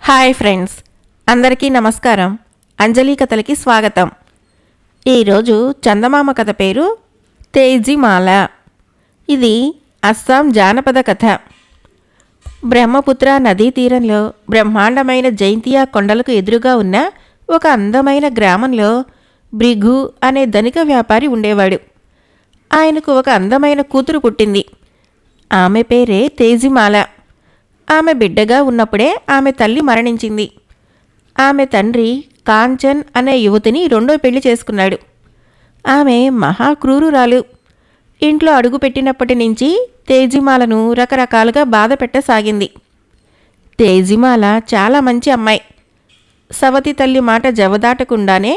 Hi friends, అందరికీ నమస్కారం. అంజలి కథలకి స్వాగతం. ఈరోజు చందమామ కథ పేరు తేజిమాల. ఇది అస్సాం జానపద కథ. బ్రహ్మపుత్ర నదీ తీరంలో బ్రహ్మాండమైన జైంతియా కొండలకు ఎదురుగా ఉన్న ఒక అందమైన గ్రామంలో భృగు అనే ధనిక వ్యాపారి ఉండేవాడు. ఆయనకు ఒక అందమైన కూతురు పుట్టింది. ఆమె పేరే తేజిమాల. ఆమె బిడ్డగా ఉన్నప్పుడే ఆమె తల్లి మరణించింది. ఆమె తండ్రి కాంచన్ అనే యువతిని రెండో పెళ్లి చేసుకున్నాడు. ఆమె మహాక్రూరురాలు. ఇంట్లో అడుగుపెట్టినప్పటి నుంచి తేజిమాలను రకరకాలుగా బాధ పెట్టసాగింది. తేజిమాల చాలా మంచి అమ్మాయి. సవతి తల్లి మాట జవదాటకుండానే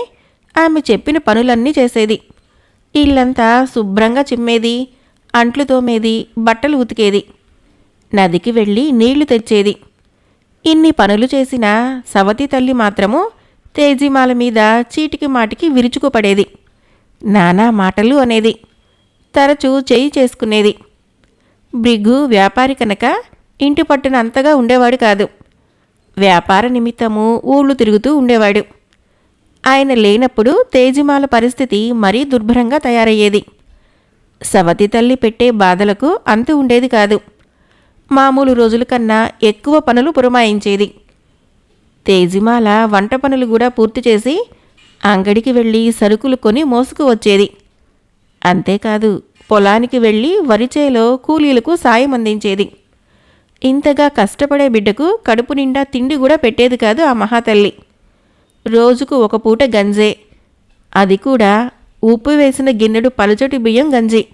ఆమె చెప్పిన పనులన్నీ చేసేది. ఇల్లంతా శుభ్రంగా చిమ్మేది, అంట్లు తోమేది, బట్టలు ఉతికేది, నదికి వెళ్ళి నీళ్లు తెచ్చేది. ఇన్ని పనులు చేసిన సవతి తల్లి మాత్రము తేజిమాల మీద చీటికి మాటికి విరుచుకుపడేది. నానా మాటలు అనేది. తరచూ చేయి చేసుకునేది. భృగు వ్యాపారి కనుక ఇంటి పట్టున అంతగా ఉండేవాడు కాదు. వ్యాపార నిమిత్తము ఊళ్ళు తిరుగుతూ ఉండేవాడు. ఆయన లేనప్పుడు తేజిమాల పరిస్థితి మరీ దుర్భరంగా తయారయ్యేది. సవతి తల్లి పెట్టే బాధలకు అంతు ఉండేది కాదు. మామూలు రోజుల కన్నా ఎక్కువ పనులు పురమాయించేది. తేజిమాల వంట పనులు కూడా పూర్తి చేసి అంగడికి వెళ్ళి సరుకులు కొని మోసుకు వచ్చేది. అంతేకాదు, పొలానికి వెళ్ళి వరిచేలో కూలీలకు సాయం అందించేది. ఇంతగా కష్టపడే బిడ్డకు కడుపు నిండా తిండి కూడా పెట్టేది కాదు ఆ మహాతల్లి. రోజుకు ఒక పూట గంజే, అది కూడా ఉప్పు వేసిన గిన్నెడు పలుచటి బియ్యం గంజి,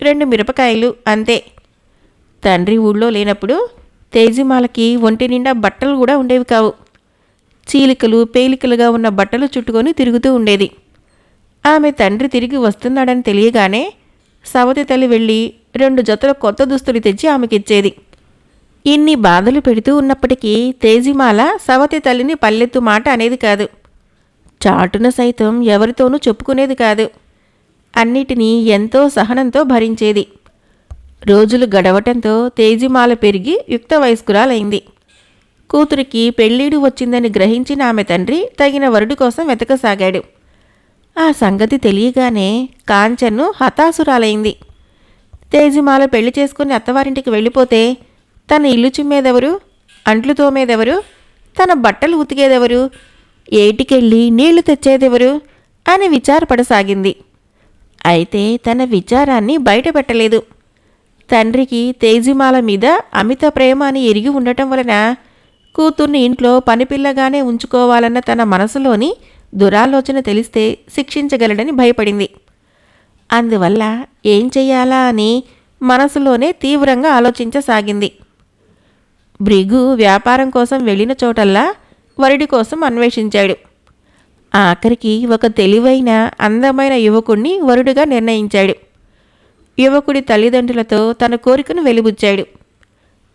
2 మిరపకాయలు అంతే. తండ్రి ఊళ్ళో లేనప్పుడు తేజిమాలకి ఒంటి నిండా బట్టలు కూడా ఉండేవి కావు. చీలికలు పేలికలుగా ఉన్న బట్టలు చుట్టుకొని తిరుగుతూ ఉండేది. ఆమె తండ్రి తిరిగి వస్తున్నాడని తెలియగానే సవతి తల్లి వెళ్ళి 2 జతల కొత్త దుస్తులు తెచ్చి ఆమెకిచ్చేది. ఇన్ని బాధలు పెడుతూ ఉన్నప్పటికీ తేజిమాల సవతి తల్లిని పల్లెత్తు మాట అనేది కాదు. చాటున సైతం ఎవరితోనూ చెప్పుకునేది కాదు. అన్నిటినీ ఎంతో సహనంతో భరించేది. రోజులు గడవటంతో తేజిమాల పెరిగి యుక్త వయస్కురాలైంది. కూతురికి పెళ్ళీడు వచ్చిందని గ్రహించిన ఆమె తండ్రి తగిన వరుడి కోసం వెతకసాగాడు. ఆ సంగతి తెలియగానే కాంచన్ను హతాసురాలైంది. తేజిమాల పెళ్లి చేసుకుని అత్తవారింటికి వెళ్ళిపోతే తన ఇల్లు చిమ్మేదెవరు, అంట్లు తోమేదెవరు, తన బట్టలు ఉతికేదెవరు, ఏటికెళ్ళి నీళ్లు తెచ్చేదెవరు అని విచారపడసాగింది. అయితే తన విచారాన్ని బయటపెట్టలేదు. తండ్రికి తేజిమాల మీద అమిత ప్రేమ అని ఎరిగి ఉండటం వలన కూతుర్ని ఇంట్లో పనిపిల్లగానే ఉంచుకోవాలన్న తన మనసులోని దురాలోచన తెలిస్తే శిక్షించగలడని భయపడింది. అందువల్ల ఏం చెయ్యాలా అని మనసులోనే తీవ్రంగా ఆలోచించసాగింది. భృగు వ్యాపారం కోసం వెళ్ళిన చోటల్లా వరుడి కోసం అన్వేషించాడు. ఆఖరికి ఒక తెలివైన అందమైన యువకుణ్ణి వరుడిగా నిర్ణయించాడు. యువకుడి తల్లిదండ్రులతో తన కోరికను వెలిబుచ్చాడు.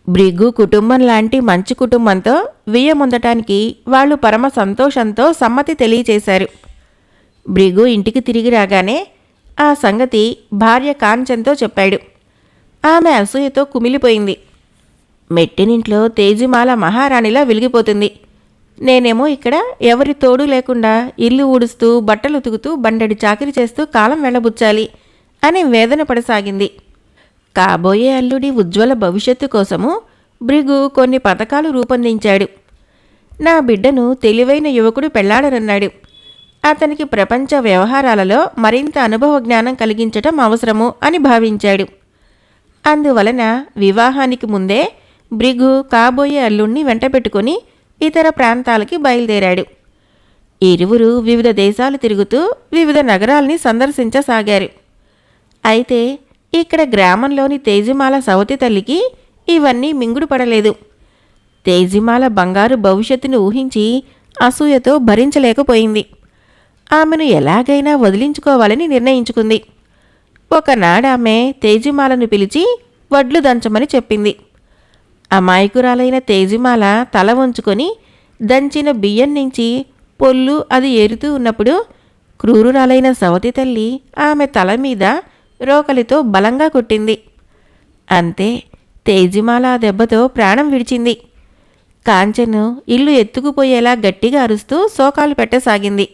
భృగు కుటుంబం లాంటి మంచి కుటుంబంతో వియ్యమొందటానికి వాళ్ళు పరమ సంతోషంతో సమ్మతి తెలియచేశారు. భృగు ఇంటికి తిరిగి రాగానే ఆ సంగతి భార్య కాంచన్తో చెప్పాడు. ఆమె అసూయతో కుమిలిపోయింది. మెట్టినింట్లో తేజిమాల మహారాణిలా వెలిగిపోతుంది. నేనేమో ఇక్కడ ఎవరి తోడు లేకుండా ఇల్లు ఊడుస్తూ బట్టలు ఉతుకుతూ బండెడి చాకిరి చేస్తూ కాలం వెళ్ళబుచ్చాలి అని వేదన పడసాగింది. కాబోయే అల్లుడి ఉజ్వల భవిష్యత్తు కోసము భృగు కొన్ని పథకాలు రూపొందించాడు. నా బిడ్డను తెలివైన యువకుడు పెళ్లాడనన్నాడు. అతనికి ప్రపంచ వ్యవహారాలలో మరింత అనుభవ జ్ఞానం కలిగించటం అవసరము అని భావించాడు. అందువలన వివాహానికి ముందే భృగు కాబోయే అల్లుణ్ణి వెంటబెట్టుకుని ఇతర ప్రాంతాలకి బయలుదేరాడు. ఇరువురు వివిధ దేశాలు తిరుగుతూ వివిధ నగరాల్ని సందర్శించసాగారు. అయితే ఇక్కడ గ్రామంలోని తేజిమాల సవతి తల్లికి ఇవన్నీ మింగుడు పడలేదు. తేజిమాల బంగారు భవిష్యత్తును ఊహించి అసూయతో భరించలేకపోయింది. ఆమెను ఎలాగైనా వదిలించుకోవాలని నిర్ణయించుకుంది. ఒకనాడామె తేజిమాలను పిలిచి వడ్లు దంచమని చెప్పింది. అమాయకురాలైన తేజిమాల తల వంచుకొని దంచిన బియ్యం నుంచి పొల్లు అది ఏరుతూ ఉన్నప్పుడు క్రూరురాలైన సవతి తల్లి ఆమె తల మీద రోకలితో బలంగా కొట్టింది. అంతే, తేజిమాల దెబ్బతో ప్రాణం విడిచింది. కాంచెను ఇల్లు ఎత్తుకుపోయేలా గట్టిగా అరుస్తూ శోకాలు పెట్టసాగింది.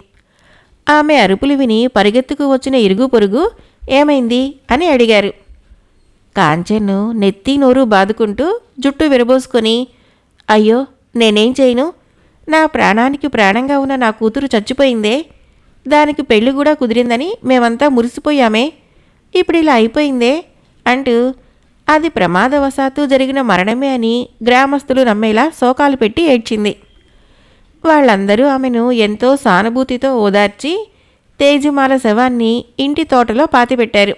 ఆమె అరుపులు విని పరిగెత్తుకు వచ్చిన ఇరుగు పొరుగు ఏమైంది అని అడిగారు. కాంచెను నెత్తి నోరు బాదుకుంటూ జుట్టు విరబోసుకొని, అయ్యో నేనేం చేయను, నా ప్రాణానికి ప్రాణంగా ఉన్న నా కూతురు చచ్చిపోయిందే, దానికి పెళ్లి కూడా కుదిరిందని మేమంతా మురిసిపోయామే, ఇప్పుడు ఇలా అయిపోయిందే అంటూ అది ప్రమాదవశాత్తు జరిగిన మరణమే అని గ్రామస్తులు నమ్మేలా శోకాలు పెట్టి ఏడ్చింది. వాళ్ళందరూ ఆమెను ఎంతో సానుభూతితో ఓదార్చి తేజుమాల శవాన్ని ఇంటి తోటలో పాతిపెట్టారు.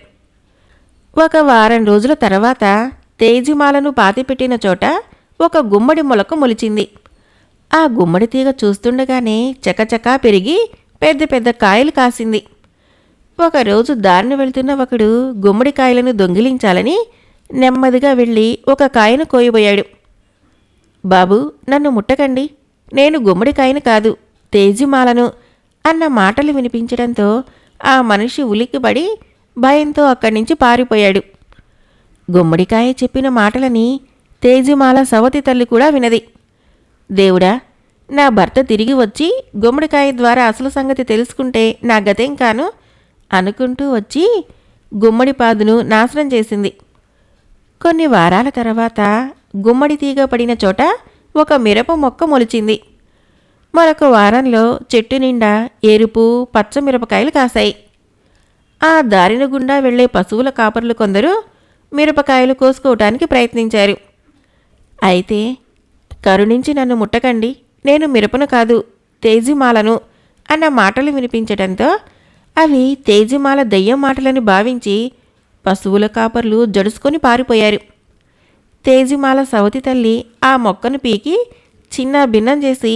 ఒక వారం రోజుల తర్వాత తేజుమాలను పాతిపెట్టిన చోట ఒక గుమ్మడి మొలక మొలిచింది. ఆ గుమ్మడి తీగ చూస్తుండగానే చకచకా పెరిగి పెద్ద పెద్ద కాయలు కాసింది. ఒకరోజు దారిని వెళ్తున్న ఒకడు గుమ్మడికాయలను దొంగిలించాలని నెమ్మదిగా వెళ్ళి ఒక కాయను కోయబోయాడు. బాబూ, నన్ను ముట్టకండి, నేను గుమ్మడికాయను కాదు, తేజుమాలను అన్న మాటలు వినిపించడంతో ఆ మనిషి ఉలిక్కిపడి భయంతో అక్కడి నుంచి పారిపోయాడు. గుమ్మడికాయ చెప్పిన మాటలని తేజుమాల సవతి తల్లి కూడా వినది. దేవుడా, నా భర్త తిరిగి వచ్చి గుమ్మడికాయ ద్వారా అసలు సంగతి తెలుసుకుంటే నా గతేం కాను అనుకుంటూ వచ్చి గుమ్మడి పాదును నాశనం చేసింది. కొన్ని వారాల తర్వాత గుమ్మడి తీగ పడిన చోట ఒక మిరప మొక్క మొలిచింది. మరొక వారంలో చెట్టు నిండా ఎరుపు పచ్చ మిరపకాయలు కాశాయి. ఆ దారిన గుండా వెళ్లే పశువుల కాపర్లు కొందరు మిరపకాయలు కోసుకోవటానికి ప్రయత్నించారు. అయితే కరుణించి నన్ను ముట్టకండి, నేను మిరపను కాదు, తేజుమాలను అన్న మాటలు వినిపించడంతో అవి తేజుమాల దెయ్యం మాటలని భావించి పశువుల కాపర్లు జడుసుకొని పారిపోయారు. తేజుమాల సవతి తల్లి ఆ మొక్కను పీకి చిన్న భిన్నం చేసి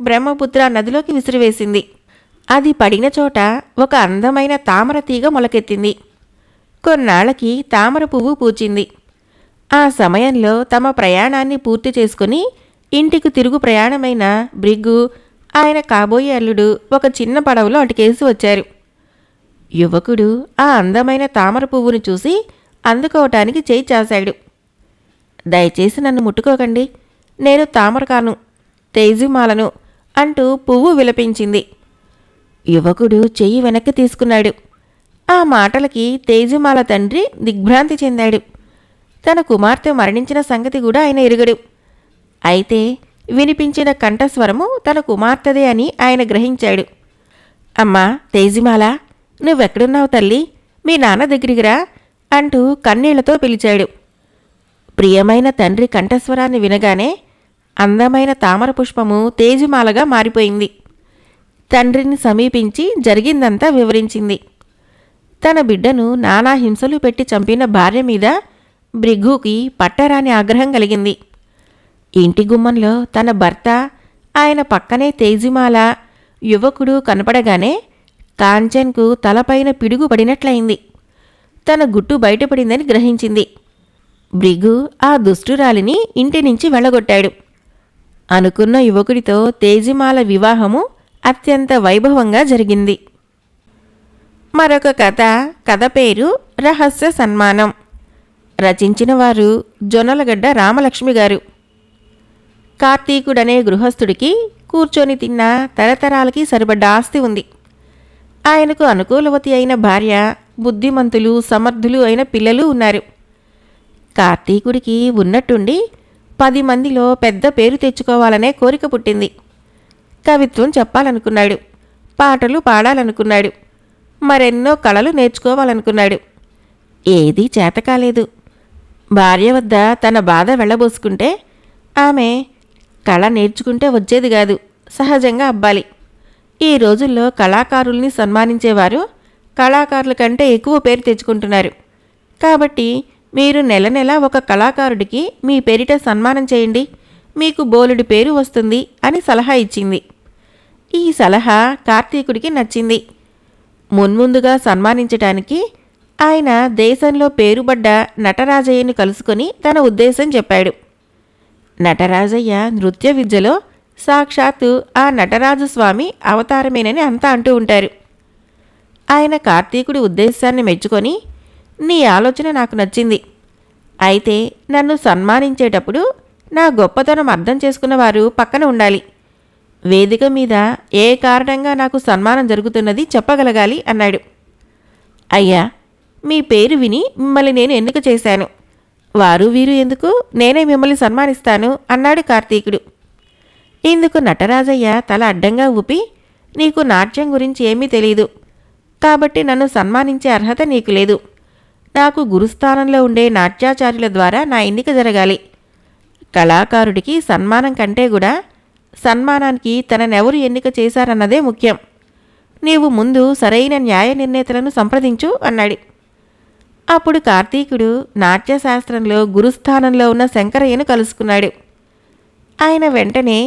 బ్రహ్మపుత్ర నదిలోకి విసిరివేసింది. అది పడిన చోట ఒక అందమైన తామర తీగ మొలకెత్తింది. కొన్నాళ్లకి తామర పువ్వు పూచింది. ఆ సమయంలో తమ ప్రయాణాన్ని పూర్తి చేసుకుని ఇంటికి తిరుగు ప్రయాణమైన బ్రిగ్గు, ఆయన కాబోయే అల్లుడు ఒక చిన్న పడవలో అటుకేసి వచ్చారు. యువకుడు ఆ అందమైన తామర పువ్వును చూసి అందుకోవటానికి చేయి చాశాడు. దయచేసి నన్ను ముట్టుకోకండి, నేను తామర కాను, తేజుమాలను అంటూ పువ్వు విలపించింది. యువకుడు చెయ్యి వెనక్కి తీసుకున్నాడు. ఆ మాటలకి తేజుమాల తండ్రి దిగ్భ్రాంతి చెందాడు. తన కుమార్తె మరణించిన సంగతి కూడా ఆయన ఎరుగడు. అయితే వినిపించిన కంఠస్వరము తన కుమార్తెదే అని ఆయన గ్రహించాడు. అమ్మా తేజుమాల, నువ్వెక్కడున్నావు తల్లి, మీ నాన్న దగ్గరికి రా అంటూ కన్నీళ్లతో పిలిచాడు. ప్రియమైన తండ్రి కంఠస్వరాన్ని వినగానే అందమైన తామర పుష్పము తేజుమాలగా మారిపోయింది. తండ్రిని సమీపించి జరిగిందంతా వివరించింది. తన బిడ్డను నానా హింసలు పెట్టి చంపిన భార్య మీద భృగుకి పట్టరాని ఆగ్రహం కలిగింది. ఇంటి గుమ్మంలో తన భర్త, ఆయన పక్కనే తేజుమాల యువకుడు కనపడగానే కాంచన్కు తలపైన పిడుగు పడినట్లయింది. తన గుట్టు బయటపడిందని గ్రహించింది. భృగు ఆ దుష్టురాలిని ఇంటి నుంచి వెళ్ళగొట్టాడు. అనుకున్న యువకుడితో తేజుమాల వివాహము అత్యంత వైభవంగా జరిగింది. మరొక కథ పేరు రహస్య సన్మానం. రచించిన వారు జొన్నలగడ్డ రామలక్ష్మి గారు. కార్తీకుడనే గృహస్థుడికి కూర్చొని తిన్న తరతరాలకి సరిపడ్డ ఆస్తి ఉంది. ఆయనకు అనుకూలవతి అయిన భార్య, బుద్ధిమంతులు సమర్థులు అయిన పిల్లలు ఉన్నారు. కార్తీకుడికి ఉన్నట్టుండి 10 మందిలో పెద్ద పేరు తెచ్చుకోవాలనే కోరిక పుట్టింది. కవిత్వం చెప్పాలనుకున్నాడు, పాటలు పాడాలనుకున్నాడు, మరెన్నో కళలు నేర్చుకోవాలనుకున్నాడు. ఏదీ చేతకాలేదు. భార్య వద్ద తన బాధ వెళ్ళబోసుకుంటే ఆమె కళ నేర్చుకుంటే వచ్చేది కాదు, సహజంగా అబ్బాలి. ఈ రోజుల్లో కళాకారుల్ని సన్మానించేవారు కళాకారుల కంటే ఎక్కువ పేరు తెచ్చుకుంటున్నారు. కాబట్టి మీరు నెల నెల ఒక కళాకారుడికి మీ పేరిట సన్మానం చేయండి, మీకు బోలెడు పేరు వస్తుంది అని సలహా ఇచ్చింది. ఈ సలహా కార్తీకుడికి నచ్చింది. మున్ముందుగా సన్మానించటానికి ఆయన దేశంలో పేరుబడ్డ నటరాజయ్యను కలుసుకొని తన ఉద్దేశం చెప్పాడు. నటరాజయ్య నృత్య విద్యలో సాక్షాత్తు ఆ నటరాజస్వామి అవతారమేనని అంతా అంటూ ఉంటారు. ఆయన కార్తీకుడి ఉద్దేశాన్ని మెచ్చుకొని, నీ ఆలోచన నాకు నచ్చింది. అయితే నన్ను సన్మానించేటప్పుడు నా గొప్పతనం అర్థం చేసుకున్నవారు పక్కన ఉండాలి. వేదిక మీద ఏ కారణంగా నాకు సన్మానం జరుగుతున్నది చెప్పగలగాలి అన్నాడు. అయ్యా, మీ పేరు విని మిమ్మల్ని నేను ఎన్నిక చేశాను. వారు వీరు ఎందుకు, నేనే మిమ్మల్ని సన్మానిస్తాను అన్నాడు కార్తీకుడు. ఇందుకు నటరాజయ్య తల అడ్డంగా ఊపి, నీకు నాట్యం గురించి ఏమీ తెలీదు, కాబట్టి నన్ను సన్మానించే అర్హత నీకు లేదు. నాకు గురుస్థానంలో ఉండే నాట్యాచార్యుల ద్వారా నా ఎన్నిక జరగాలి. కళాకారుడికి సన్మానం కంటే కూడా సన్మానానికి తననెవరు ఎన్నిక చేశారన్నదే ముఖ్యం. నీవు ముందు సరైన న్యాయ నిర్ణేతలను సంప్రదించు అన్నాడు. అప్పుడు కార్తీకుడు నాట్యశాస్త్రంలో గురుస్థానంలో ఉన్న శంకరయ్యను కలుసుకున్నాడు. ఆయన వెంటనే,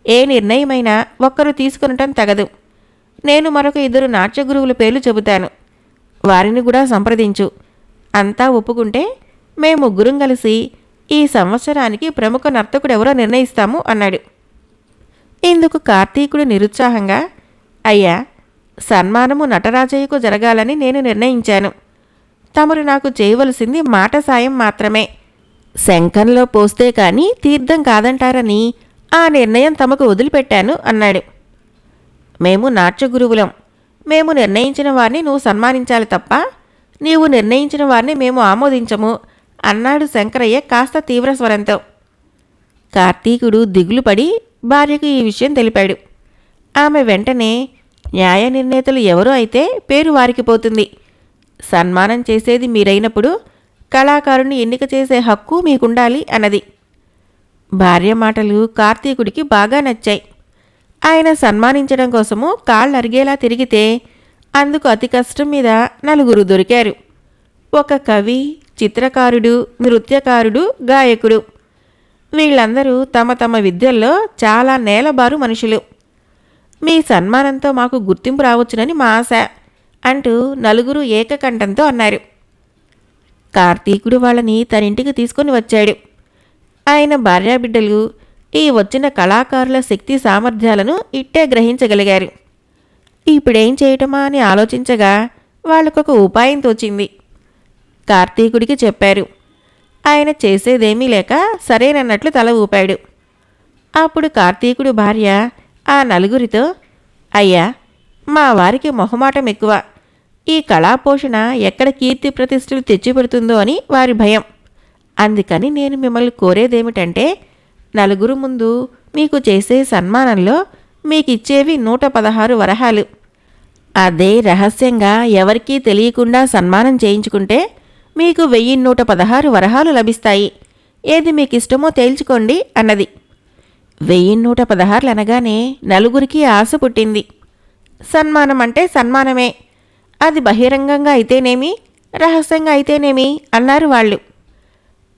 ఏ నిర్ణయమైనా ఒక్కరు తీసుకొనటం తగదు. నేను మరొక 2 నాట్య గురువుల పేర్లు చెబుతాను, వారిని కూడా సంప్రదించు. అంతా ఒప్పుకుంటే మేము ముగ్గురం కలిసి ఈ సంవత్సరానికి ప్రముఖ నర్తకుడెవరో నిర్ణయిస్తాము అన్నాడు. ఇందుకు కార్తీకుడు నిరుత్సాహంగా, అయ్యా, సన్మానము నటరాజయ్యకు జరగాలని నేను నిర్ణయించాను. తమరు నాకు చేయవలసింది మాట సాయం మాత్రమే. శంఖంలో పోస్తే కానీ తీర్థం కాదంటారని ఆ నిర్ణయం తమకు వదిలిపెట్టాను అన్నాడు. మేము నాట్య గురువులం, మేము నిర్ణయించిన వారిని నువ్వు సన్మానించాలి తప్ప నీవు నిర్ణయించిన వారిని మేము ఆమోదించము అన్నాడు శంకరయ్య కాస్త తీవ్ర స్వరంతో. కార్తీకుడు దిగులుపడి భార్యకు ఈ విషయం తెలిపాడు. ఆమె వెంటనే, న్యాయ నిర్ణేతలు ఎవరో అయితే పేరు వారికి పోతుంది. సన్మానం చేసేది మీరైనప్పుడు కళాకారుని ఎన్నిక చేసే హక్కు మీకుండాలి అన్నది. భార్య మాటలు కార్తీకుడికి బాగా నచ్చాయి. ఆయన సన్మానించడం కోసము కాళ్ళరిగేలా తిరిగితే అందుకు అతి కష్టం మీద 4 దొరికారు. ఒక కవి, చిత్రకారుడు, నృత్యకారుడు, గాయకుడు. వీళ్ళందరూ తమ తమ విద్యల్లో చాలా నేలబారు మనుషులు. మీ సన్మానంతో మాకు గుర్తింపు రావచ్చునని మా ఆశ అంటూ 4 ఏకకంఠంతో అన్నారు. కార్తీకుడు వాళ్ళని తనింటికి తీసుకొని వచ్చాడు. ఆయన భార్యాబిడ్డలు ఈ వచ్చిన కళాకారుల శక్తి సామర్థ్యాలను ఇట్టే గ్రహించగలిగారు. ఇప్పుడేం చేయటమా అని ఆలోచించగా వాళ్ళకొక ఉపాయం తోచింది. కార్తీకుడికి చెప్పారు. ఆయన చేసేదేమీ లేక సరేనన్నట్లు తల ఊపాడు. అప్పుడు కార్తీకుడు భార్య ఆ 4 అయ్యా, మా వారికి మొహమాటం ఎక్కువ. ఈ కళాపోషణ ఎక్కడ కీర్తి ప్రతిష్టలు తెచ్చిపెడుతుందో అని వారి భయం. అందుకని నేను మిమ్మల్ని కోరేదేమిటంటే, 4 ముందు మీకు చేసే సన్మానంలో మీకిచ్చేవి 116 వరహాలు. అదే రహస్యంగా ఎవరికీ తెలియకుండా సన్మానం చేయించుకుంటే మీకు 1116 వరహాలు లభిస్తాయి. ఏది మీకిష్టమో తేల్చుకోండి అన్నది. 1116 అనగానే 4 ఆశ పుట్టింది. సన్మానం అంటే సన్మానమే, అది బహిరంగంగా అయితేనేమి, రహస్యంగా అయితేనేమి అన్నారు వాళ్ళు.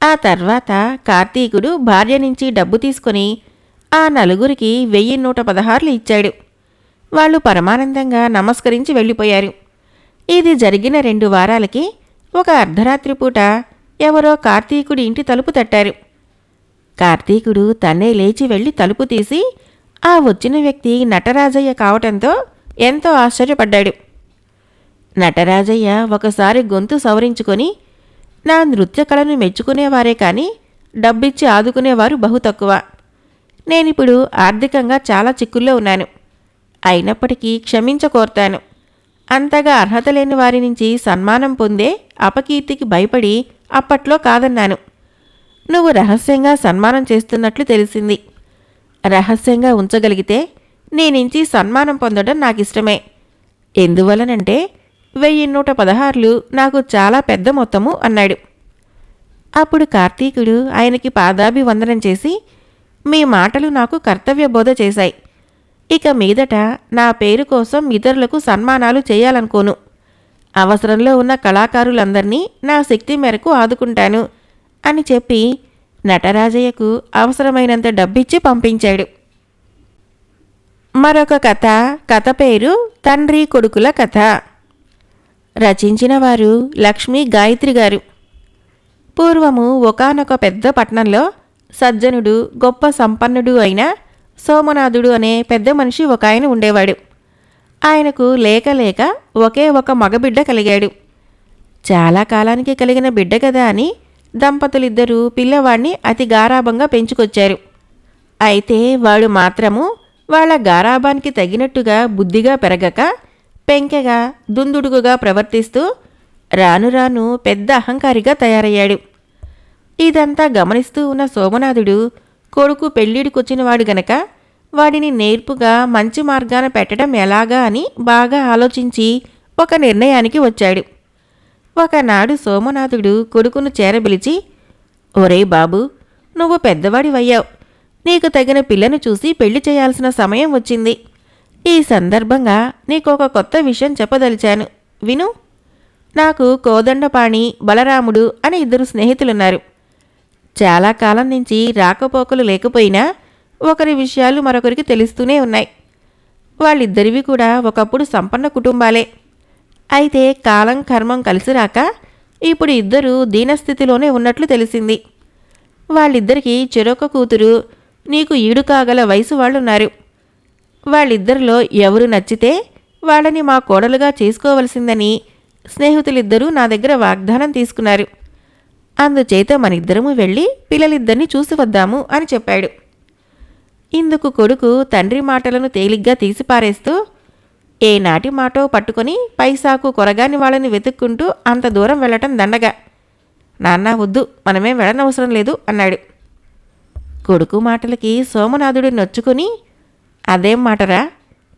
ఆ తర్వాత కార్తీకుడు భార్య నుంచి డబ్బు తీసుకొని ఆ 4 1116 ఇచ్చాడు. వాళ్ళు పరమానందంగా నమస్కరించి వెళ్ళిపోయారు. ఇది జరిగిన 2 వారాలకి ఒక అర్ధరాత్రి పూట ఎవరో కార్తీకుడి ఇంటి తలుపు తట్టారు. కార్తీకుడు తన్నే లేచి వెళ్ళి తలుపు తీసి ఆ వచ్చిన వ్యక్తి నటరాజయ్య కావటంతో ఎంతో ఆశ్చర్యపడ్డాడు. నటరాజయ్య ఒకసారి గొంతు సవరించుకొని, నా నృత్య కళను మెచ్చుకునేవారే కానీ డబ్బిచ్చి ఆదుకునేవారు బహు తక్కువ. నేనిప్పుడు ఆర్థికంగా చాలా చిక్కుల్లో ఉన్నాను. అయినప్పటికీ క్షమించకోర్తాను. అంతగా అర్హత లేని వారి నుంచి సన్మానం పొందే అపకీర్తికి భయపడి అప్పట్లో కాదన్నాను. నువ్వు రహస్యంగా సన్మానం చేస్తున్నట్లు తెలిసింది. రహస్యంగా ఉంచగలిగితే నీ నుంచి సన్మానం పొందడం నాకిష్టమే. ఎందువలనంటే 1116 నాకు చాలా పెద్ద మొత్తము అన్నాడు. అప్పుడు కార్తీకుడు ఆయనకి పాదాభివందనం చేసి, మీ మాటలు నాకు కర్తవ్య బోధ చేశాయి. ఇక మీదట నా పేరు కోసం ఇతరులకు సన్మానాలు చేయాలనుకోను. అవసరంలో ఉన్న కళాకారులందరినీ నా శక్తి మేరకు ఆదుకుంటాను అని చెప్పి నటరాజయ్యకు అవసరమైనంత డబ్బిచ్చి పంపించాడు. మరొక కథ పేరు తండ్రి కొడుకుల కథ. రచించిన వారు లక్ష్మీ గాయత్రి గారు. పూర్వము ఒకానొక పెద్ద పట్టణంలో సజ్జనుడు, గొప్ప సంపన్నుడు అయిన సోమనాథుడు అనే పెద్ద మనిషి ఒక ఆయన ఉండేవాడు. ఆయనకు లేక లేక ఒకే ఒక మగబిడ్డ కలిగాడు. చాలా కాలానికి కలిగిన బిడ్డ కదా అని దంపతులిద్దరూ పిల్లవాడిని అతి గారాబంగా పెంచుకొచ్చారు. అయితే వాడు మాత్రము వాళ్ళ గారాబానికి తగినట్టుగా బుద్ధిగా పెరగక పెంకెగా దుందుడుగుగా ప్రవర్తిస్తూ రాను రాను పెద్ద అహంకారిగా తయారయ్యాడు. ఇదంతా గమనిస్తూ ఉన్న సోమనాథుడు కొడుకు పెళ్ళిడికొచ్చినవాడు గనక వాడిని నేర్పుగా మంచి మార్గాన పెట్టడం ఎలాగా అని బాగా ఆలోచించి ఒక నిర్ణయానికి వచ్చాడు. ఒకనాడు సోమనాథుడు కొడుకును చేరబిలిచి, ఒరే బాబు, నువ్వు పెద్దవాడివయ్యావు. నీకు తగిన పిల్లను చూసి పెళ్లి చేయాల్సిన సమయం వచ్చింది. ఈ సందర్భంగా నీకొక కొత్త విషయం చెప్పదలిచాను, విను. నాకు కోదండపాణి, బలరాముడు అని 2 స్నేహితులున్నారు. చాలా కాలం నుంచి రాకపోకలు లేకపోయినా ఒకరి విషయాలు మరొకరికి తెలుస్తూనే ఉన్నాయి. వాళ్ళిద్దరివి కూడా ఒకప్పుడు సంపన్న కుటుంబాలే. అయితే కాలం కర్మం కలిసి రాక ఇప్పుడు ఇద్దరూ దీనస్థితిలోనే ఉన్నట్లు తెలిసింది. వాళ్ళిద్దరికీ చెరొక కూతురు, నీకు ఈడు కాగల వయసు వాళ్ళున్నారు. వాళ్ళిద్దరిలో ఎవరు నచ్చితే వాళ్ళని మా కోడలుగా చేసుకోవలసిందని స్నేహితులిద్దరూ నా దగ్గర వాగ్దానం తీసుకున్నారు. అందుచేత మనిద్దరము వెళ్ళి పిల్లలిద్దరినీ చూసి వద్దాము అని చెప్పాడు. ఇందుకు కొడుకు తండ్రి మాటలను తేలిగ్గా తీసిపారేస్తూ, ఏనాటి మాటో పట్టుకొని పైసాకు కొరగాని వాళ్ళని వెతుక్కుంటూ అంత దూరం వెళ్ళటం దండగా. నాన్న వద్దు, మనమేం వెళ్ళనవసరం లేదు అన్నాడు. కొడుకు మాటలకి సోమనాథుడు నొచ్చుకుని, అదేం మాటరా,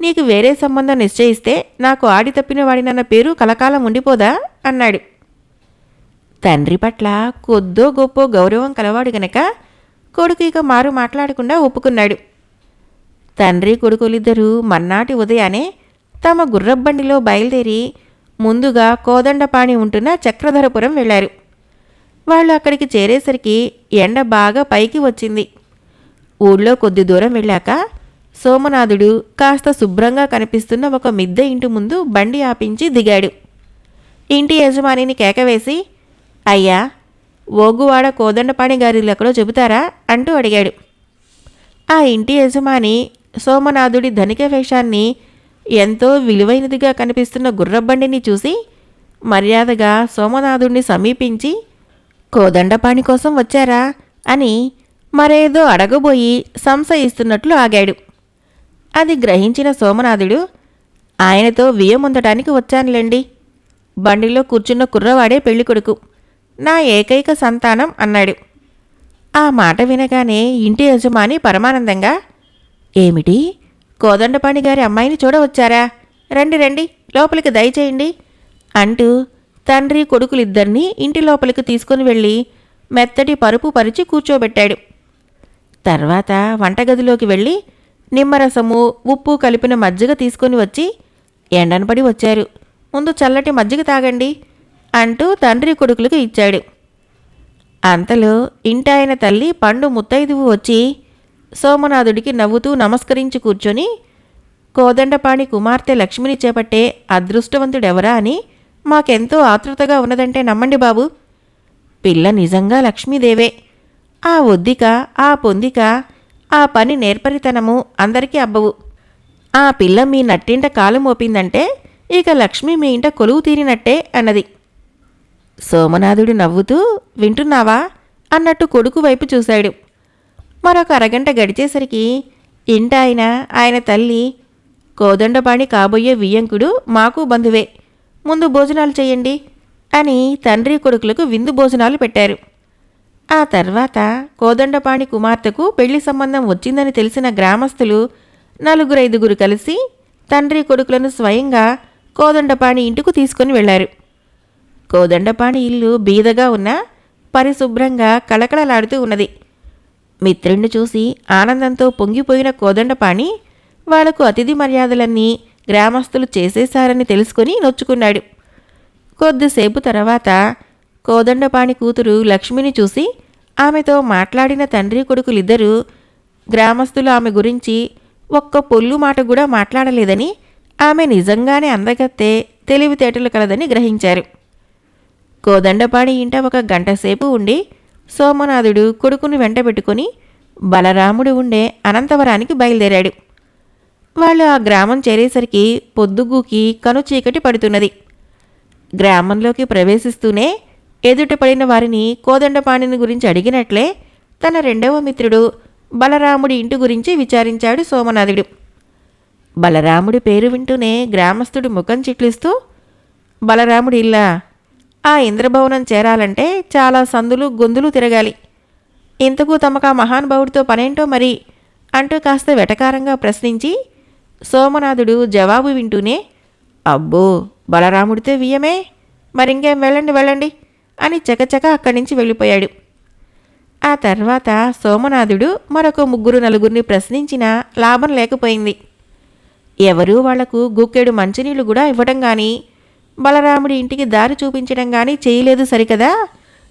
నీకు వేరే సంబంధం నిశ్చయిస్తే నాకు ఆడి తప్పిన వాడినన్న పేరు కలకాలం ఉండిపోదా అన్నాడు. తండ్రి పట్ల కొద్దో గొప్పో గౌరవం కలవాడు గనక కొడుకు ఇక మారు మాట్లాడకుండా ఒప్పుకున్నాడు. తండ్రి కొడుకులిద్దరూ మర్నాటి ఉదయానే తమ గుర్రబండిలో బయలుదేరి ముందుగా కోదండపాణి ఉంటున్న చక్రధరపురం వెళ్లారు. వాళ్ళు అక్కడికి చేరేసరికి ఎండ బాగా పైకి వచ్చింది. ఊళ్ళో కొద్ది దూరం వెళ్ళాక సోమనాథుడు కాస్త శుభ్రంగా కనిపిస్తున్న ఒక మిద్దె ఇంటి ముందు బండి ఆపించి దిగాడు. ఇంటి యజమానిని కేకవేసి, అయ్యా, ఓగువాడ కోదండపాణి గారిలెక్కడో చెబుతారా అంటూ అడిగాడు. ఆ ఇంటి యజమాని సోమనాథుడి ధనిక వేషాన్ని, ఎంతో విలువైనదిగా కనిపిస్తున్న గుర్రబండిని చూసి మర్యాదగా సోమనాథుడిని సమీపించి, కోదండపాణి కోసం వచ్చారా అని మరేదో అడగబోయి సంశయిస్తున్నట్లు ఆగాడు. అది గ్రహించిన సోమనాథుడు, ఆయనతో వియ్యముందటానికి వచ్చానులేండి. బండిలో కూర్చున్న కుర్రవాడే పెళ్ళికొడుకు, నా ఏకైక సంతానం అన్నాడు. ఆ మాట వినగానే ఇంటి యజమాని పరమానందంగా, ఏమిటి, కోదండపాణి గారి అమ్మాయిని చూడవచ్చారా? రండి రండి, లోపలికి దయచేయండి అంటూ తండ్రి కొడుకులిద్దరినీ ఇంటి లోపలికి తీసుకుని వెళ్ళి మెత్తటి పరుపు పరిచి కూర్చోబెట్టాడు. తర్వాత వంటగదిలోకి వెళ్ళి నిమ్మరసము, ఉప్పు కలిపిన మజ్జిగ తీసుకొని వచ్చి, ఎండనపడి వచ్చారు, ముందు చల్లటి మజ్జిగ తాగండి అంటూ తండ్రి కొడుకులకు ఇచ్చాడు. అంతలో ఇంటాయన తల్లి పండు ముత్తైదువు వచ్చి సోమనాథుడికి నవ్వుతూ నమస్కరించి కూర్చొని, కోదండపాణి కుమార్తె లక్ష్మిని చేపట్టే అదృష్టవంతుడెవరా అని మాకెంతో ఆతృతగా ఉన్నదంటే నమ్మండి బాబు. పిల్ల నిజంగా లక్ష్మీదేవే. ఆ ఒద్దిక, ఆ పొందిక, ఆ పని నేర్పరితనము అందరికీ అబ్బవు. ఆ పిల్ల మీ నట్టింట కాలు మోపిందంటే ఇక లక్ష్మి మీ ఇంట కొలువు తీరినట్టే అన్నది. సోమనాథుడు నవ్వుతూ, వింటున్నావా అన్నట్టు కొడుకు వైపు చూశాడు. మరొక అరగంట గడిచేసరికి ఇంటాయన, ఆయన తల్లి, కోదండపాణి కాబోయే వియ్యంకుడు మాకు బంధువే, ముందు భోజనాలు చేయండి అని తండ్రి కొడుకులకు విందు భోజనాలు పెట్టారు. ఆ తర్వాత కోదండపాణి కుమార్తెకు పెళ్లి సంబంధం వచ్చిందని తెలిసిన గ్రామస్తులు 4-5 కలిసి తండ్రి కొడుకులను స్వయంగా కోదండపాణి ఇంటికి తీసుకొని వెళ్లారు. కోదండపాణి ఇల్లు బీదగా ఉన్నా పరిశుభ్రంగా కళకళలాడుతూ ఉన్నది. మిత్రుణ్ణి చూసి ఆనందంతో పొంగిపోయిన కోదండపాణి వాళ్లకు అతిథి మర్యాదలన్నీ గ్రామస్తులు చేసేశారని తెలుసుకొని నొచ్చుకున్నాడు. కొద్దిసేపు తర్వాత కోదండపాణి కూతురు లక్ష్మిని చూసి ఆమెతో మాట్లాడిన తండ్రి కొడుకులిద్దరూ గ్రామస్తులు ఆమె గురించి ఒక్క పొల్లు మాట కూడా మాట్లాడలేదని, ఆమె నిజంగానే అందగత్తే, తెలివితేటలు కలదని గ్రహించారు. కోదండపాణి ఇంట 1 గంటసేపు ఉండి సోమనాథుడు కొడుకుని వెంటబెట్టుకుని బలరాముడు ఉండే అనంతవరానికి బయలుదేరాడు. వాళ్ళు ఆ గ్రామం చేరేసరికి పొద్దుగూకి కనుచీకటి పడుతున్నది. గ్రామంలోకి ప్రవేశిస్తూనే ఎదుట పడిన వారిని కోదండపాణిని గురించి అడిగినట్లే తన రెండవ మిత్రుడు బలరాముడి ఇంటి గురించి విచారించాడు సోమనాథుడు. బలరాముడి పేరు వింటూనే గ్రామస్తుడు ముఖం చిట్లిస్తూ, బలరాముడి ఇల్లా? ఆ ఇంద్రభవనం చేరాలంటే చాలా సందులు గొంతులు తిరగాలి. ఇంతకు తమకు ఆ మహానుభావుడితో పనేంటో మరి అంటూ కాస్త వెటకారంగా ప్రశ్నించి సోమనాథుడు జవాబు వింటూనే, అబ్బో, బలరాముడితే వియ్యమే, మరింకేం వెళ్ళండి వెళ్ళండి అని చకచక అక్కడి నుంచి వెళ్ళిపోయాడు. ఆ తర్వాత సోమనాథుడు మరొక 3-4 ప్రశ్నించినా లాభం లేకపోయింది. ఎవరూ వాళ్లకు గుక్కెడు మంచినీళ్లు కూడా ఇవ్వడం కానీ, బలరాముడి ఇంటికి దారి చూపించడం కానీ చేయలేదు సరికదా,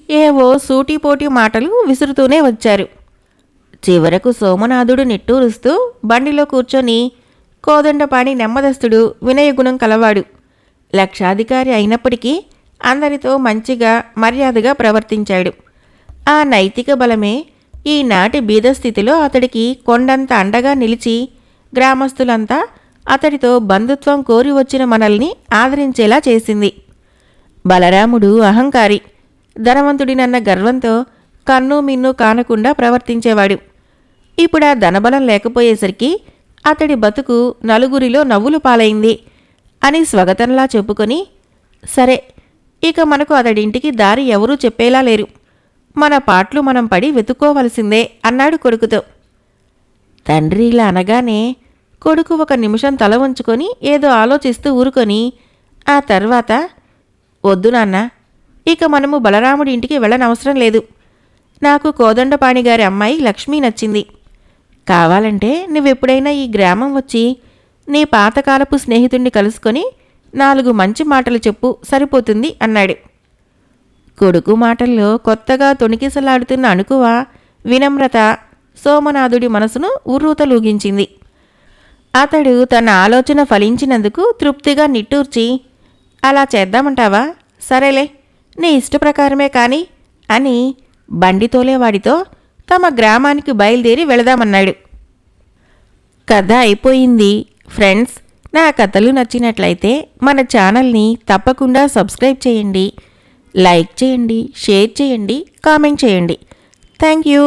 ఏవో సూటిపోటీ మాటలు విసురుతూనే వచ్చారు. చివరకు సోమనాథుడు నిట్టూరుస్తూ బండిలో కూర్చొని, కోదండపాణి నెమ్మదస్తుడు, వినయగుణం కలవాడు, లక్షాధికారి అయినప్పటికీ అందరితో మంచిగా మర్యాదగా ప్రవర్తించాడు. ఆ నైతిక బలమే ఈనాటి బీదస్థితిలో అతడికి కొండంత అండగా నిలిచి గ్రామస్తులంతా అతడితో బంధుత్వం కోరి వచ్చిన మనల్ని ఆదరించేలా చేసింది. బలరాముడు అహంకారి, ధనవంతుడినన్న గర్వంతో కన్ను మిన్ను కానకుండా ప్రవర్తించేవాడు. ఇప్పుడు ఆ ధనబలం లేకపోయేసరికి అతడి బతుకు నలుగురిలో నవ్వులు పాలైంది అని స్వగతంలా చెప్పుకొని, సరే, ఇక మనకు అతడింటికి దారి ఎవరూ చెప్పేలా లేరు, మన పాట్లు మనం పడి వెతుక్కోవలసిందే అన్నాడు కొడుకుతో. తండ్రి ఇలా అనగానే కొడుకు 1 నిమిషం తల వంచుకొని ఏదో ఆలోచిస్తూ ఊరుకొని, ఆ తర్వాత, వద్దు నాన్న, ఇక మనము బలరాముడి ఇంటికి వెళ్ళనవసరం లేదు. నాకు కోదండపాణి గారి అమ్మాయి లక్ష్మి నచ్చింది. కావాలంటే నువ్వెప్పుడైనా ఈ గ్రామం వచ్చి నీ పాతకాలపు స్నేహితుణ్ణి కలుసుకొని 4 మంచి మాటలు చెప్పు, సరిపోతుంది అన్నాడు. కొడుకు మాటల్లో కొత్తగా తొణికిసలాడుతున్న అణుకువ, వినమ్రత సోమనాథుడి మనసును ఉర్రూతలూగించింది. అతడు తన ఆలోచన ఫలించినందుకు తృప్తిగా నిట్టూర్చి, అలా చేద్దామంటావా? సరేలే, నీ ఇష్టప్రకారమే కాని అని బండితోలేవాడితో తమ గ్రామానికి బయలుదేరి వెళదామన్నాడు. కథ అయిపోయింది. ఫ్రెండ్స్, నా కథలు నచ్చినట్లయితే మన ఛానల్ని తప్పకుండా సబ్స్క్రైబ్ చేయండి, లైక్ చేయండి, షేర్ చేయండి, కామెంట్ చేయండి. Thank you.